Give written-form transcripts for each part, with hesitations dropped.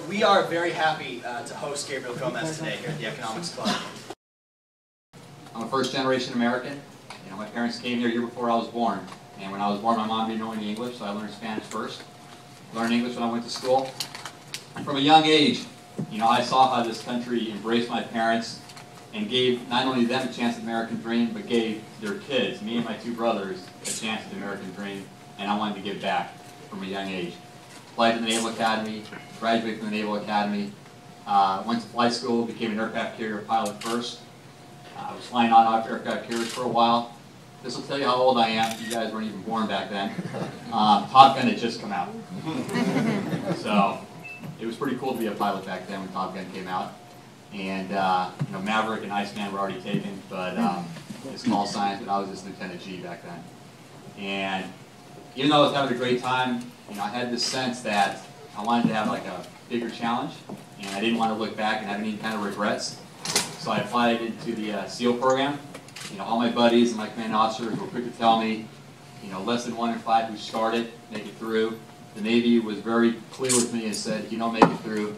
We are very happy to host Gabriel Gomez today here at the Economics Club. I'm a first-generation American. My parents came here a year before I was born. And when I was born, my mom didn't know any English, so I learned Spanish first. Learned English when I went to school. And from a young age, I saw how this country embraced my parents and gave not only them a chance at the American dream, but gave their kids, me and my two brothers, a chance at the American dream. And I wanted to give back from a young age. Applied to the Naval Academy, graduated from the Naval Academy, went to flight school, became an aircraft carrier pilot first. I was flying on aircraft carriers for a while. This will tell you how old I am. You guys weren't even born back then. Top Gun had just come out. So it was pretty cool to be a pilot back then when Top Gun came out. And Maverick and Iceman were already taken, but it's call signs, but I was just Lieutenant G back then. And even though I was having a great time, I had this sense that I wanted to have like a bigger challenge, and I didn't want to look back and have any kind of regrets. So I applied into the SEAL program. All my buddies and my command officers were quick to tell me, less than 1 in 5 who started make it through. The Navy was very clear with me and said, if you don't make it through,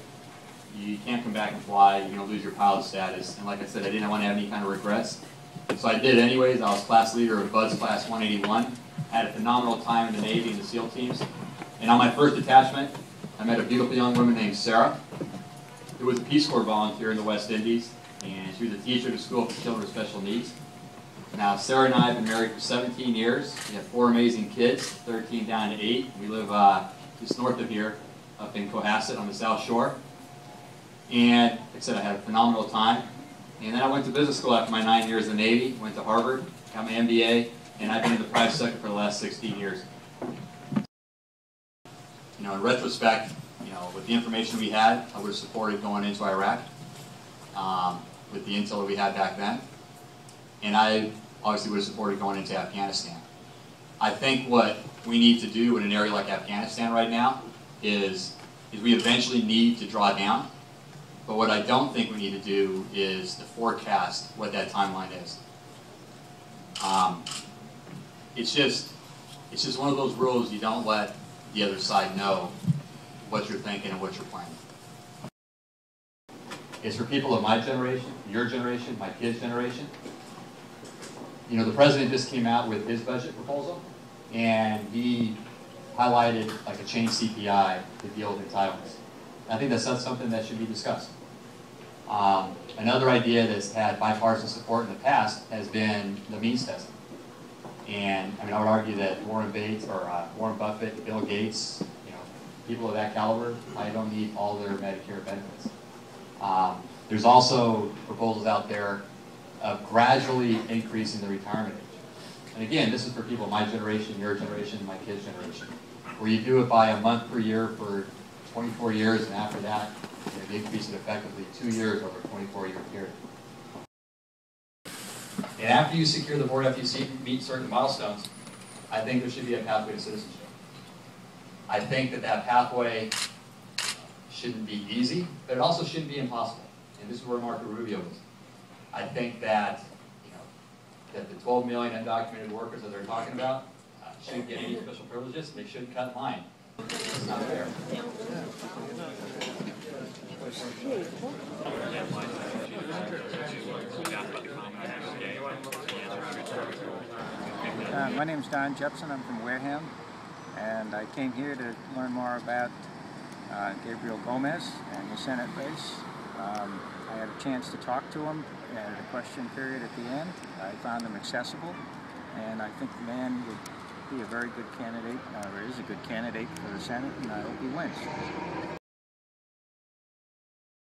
you can't come back and fly, you're going to lose your pilot status. And like I said, I didn't want to have any kind of regrets. So I did anyways. I was class leader of Bud's Class 181. Had a phenomenal time in the Navy and the SEAL teams. And on my first detachment, I met a beautiful young woman named Sarah, who was a Peace Corps volunteer in the West Indies, and she was a teacher at a school for children with special needs. Now, Sarah and I have been married for 17 years. We have 4 amazing kids, 13 down to 8. We live just north of here, up in Cohasset on the South Shore. And like I said, I had a phenomenal time. And then I went to business school after my 9 years in the Navy, went to Harvard, got my MBA, and I've been in the private sector for the last 16 years. In retrospect, with the information we had, I would have supported going into Iraq with the intel that we had back then. And I obviously would have supported going into Afghanistan. I think what we need to do in an area like Afghanistan right now is we eventually need to draw down. But what I don't think we need to do is to forecast what that timeline is. It's just one of those rules. You don't let the other side know what you're thinking and what you're planning. It's for people of my generation, your generation, my kids' generation. The president just came out with his budget proposal, and he highlighted like a change CPI to deal with entitlements. I think that's something that should be discussed. Another idea that's had bipartisan support in the past has been the means testing. And I would argue that Warren Buffett, Bill Gates, people of that caliber, I don't need all their Medicare benefits. There's also proposals out there of gradually increasing the retirement age. And again, this is for people of my generation, your generation, my kids' generation, where you do it by a month per year for 24 years, and after that, you increase it effectively 2 years over a 24-year period. And after you secure the board, after you meet certain milestones, I think there should be a pathway to citizenship. I think that pathway shouldn't be easy, but it also shouldn't be impossible. And this is where Marco Rubio is. I think that that the 12 million undocumented workers that they're talking about shouldn't get any special privileges. They shouldn't cut in line. It's not fair. My name is Don Jepson. I'm from Wareham, and I came here to learn more about Gabriel Gomez and the Senate race. I had a chance to talk to him at a question period at the end. I found him accessible, and I think the man would be a very good candidate, or is a good candidate for the Senate, and I hope he wins.